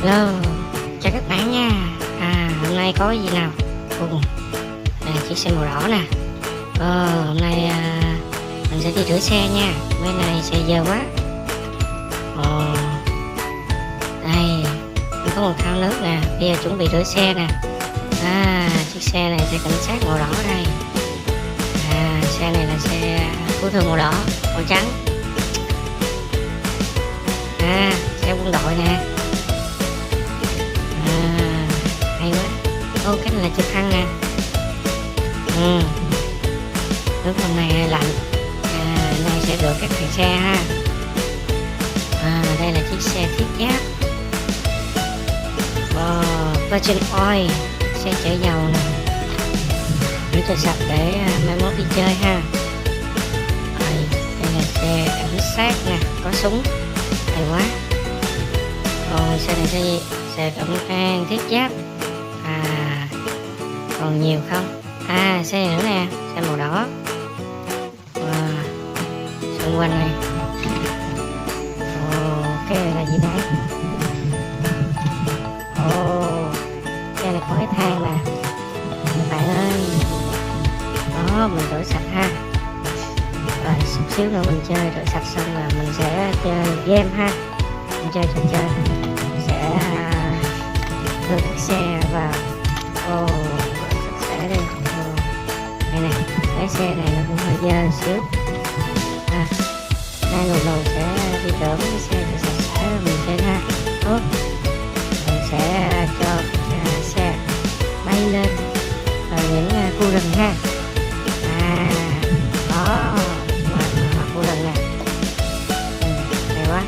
Hello, chào các bạn nha. Hôm nay có cái gì nào? Chiếc xe màu đỏ nè. Hôm nay mình sẽ đi rửa xe nha. Bên này xe giờ quá. Đây, có một thau nước nè. Bây giờ chuẩn bị rửa xe nè. Chiếc xe này xe cảnh sát màu đỏ đây. Xe này là xe cứu thương màu đỏ, màu trắng. Xe quân đội nè. Hay quá. Cái này là trực thăng nè. Nước hôm nay lạnh. Này sẽ được các thằng xe ha. Đây là chiếc xe thiết giáp Virgin Oil, xe chở dầu nè, rửa cho sạch để mai mốt đi chơi ha. Đây là xe cảnh sát nè, có súng, hay quá. Còn xe này xe gì? Xe trọng trang thiết giáp. Còn nhiều không? Xe nữa nè, xe màu đỏ. Xung quanh này. Cái này là gì đây? Cái này có cái thang nè các bạn ơi. Đó, mình rửa sạch ha. Rồi chút xíu nữa mình chơi rửa sạch xong là mình sẽ chơi game ha. Mình chơi trò chơi sẽ đưa chiếc xe vào. Sạch sẽ đi. Đây nè, cái xe này nó cũng hơi dơ xíu. Hai lần đầu sẽ đi rửa cái xe để sạch sẽ mình chơi ha. Mình sẽ cho xe bay lên ở những khu rừng ha. Đó, khu rừng nè. Hay quá.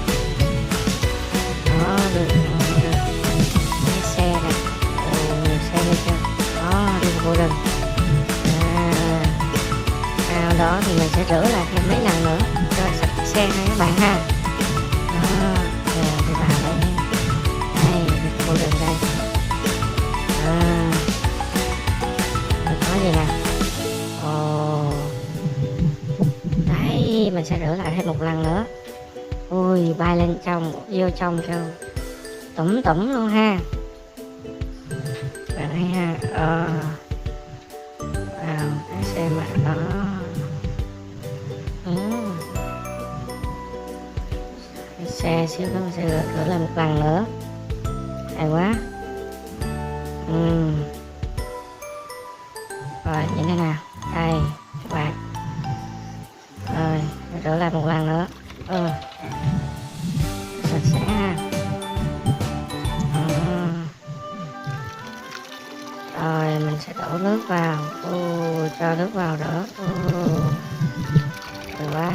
Đó, được cái xe nè. Xe đi chưa? Đó, đi khu rừng. Sau đó thì mình sẽ rửa lại thêm mấy lần nữa cho sạch xe ha các bạn ha. Đó, thì vào đây. Đây, khu rừng đây. Có gì nè. Đấy, mình sẽ rửa lại thêm một lần nữa. Ui, bay lên trong, vô trong kêu tủm tủm luôn ha. Bạn hay ha. Cái xe mà đó. Cái xe xíu nữa sẽ rửa lại một lần nữa. Hay quá. Rồi như thế nào? Đây các bạn. Rồi rửa lại một lần nữa. Sạch sẽ ha. Rồi mình sẽ đổ nước vào. Cho nước vào rửa. Được quá.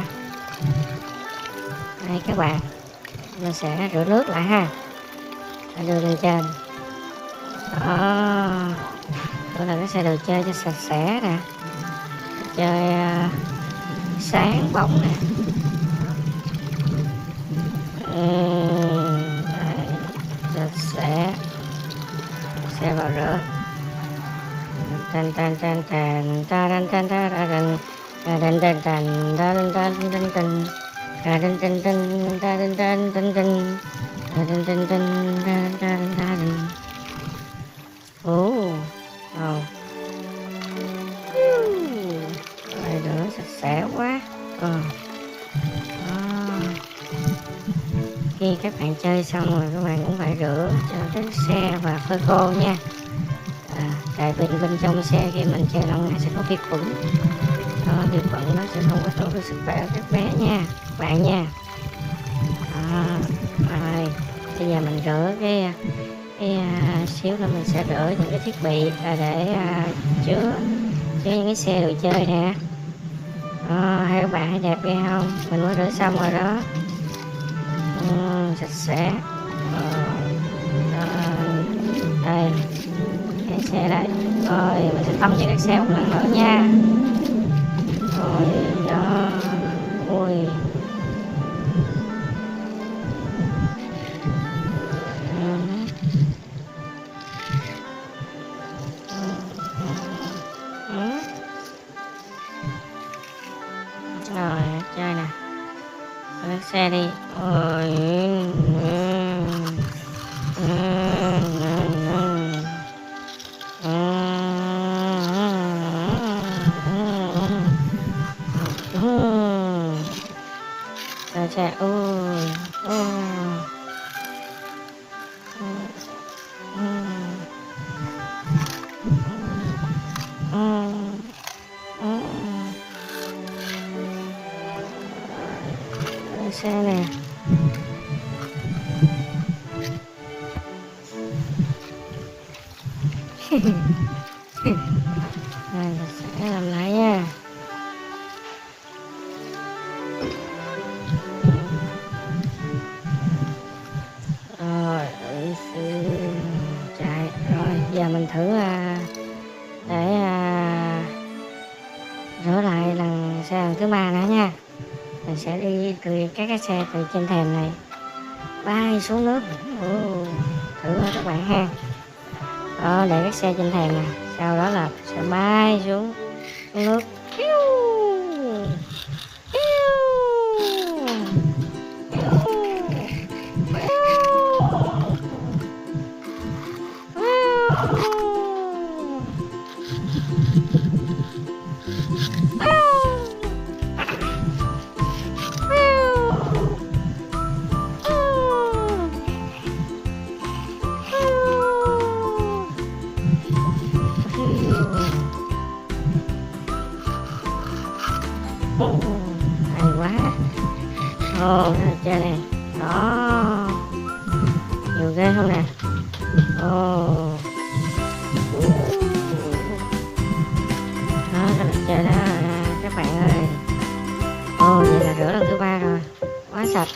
Đây các bạn, mình sẽ rửa nước lại ha. Đưa lên trên. Đó, đó là cái xe đồ chơi cho sạch sẽ nè. Chơi sáng bóng nè. Sạch sẽ. Xe vào rửa. Tan tan tan tan tan tan tan tan tan tan tan tan tan tan tan tan rửa sạch sẽ quá. Khi các bạn chơi xong rồi các bạn cũng phải rửa cho cái xe và phơi khô nha. Tại vì bên trong xe khi mình chơi lâu ngày sẽ có vi khuẩn. Vi khuẩn nó sẽ không có tốt với sức khỏe các bé nha, các bạn nha. Rồi bây giờ mình rửa cái xíu nữa mình sẽ rửa những cái thiết bị để chứa những cái xe đồ chơi nè. Hai các bạn thấy đẹp ghê không? Mình mới rửa xong rồi đó. Sạch sẽ. Đây cái xe đây. Rồi mình sẽ tông cho các xe một lần nữa nha. Rồi đó. Ui. Rồi chơi nè. Các xe đi. Ôi. Rồi sẽ làm lại nha. Rồi chạy rồi giờ mình thử để rửa lại xe lần thứ ba nữa nha. Mình sẽ đi từ các cái xe từ trên thềm này bay xuống nước. Thử thôi các bạn ha. Đó, để các xe trên thềm nè, sau đó là sẽ bay xuống nước. Hay quá. Chơi này đó, nhiều ghê không nè. Đó, các bạn chơi đó các bạn ơi. Vậy là rửa lần thứ ba rồi, quá sạch.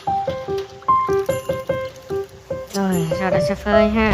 Rồi sau đó sẽ phơi ha.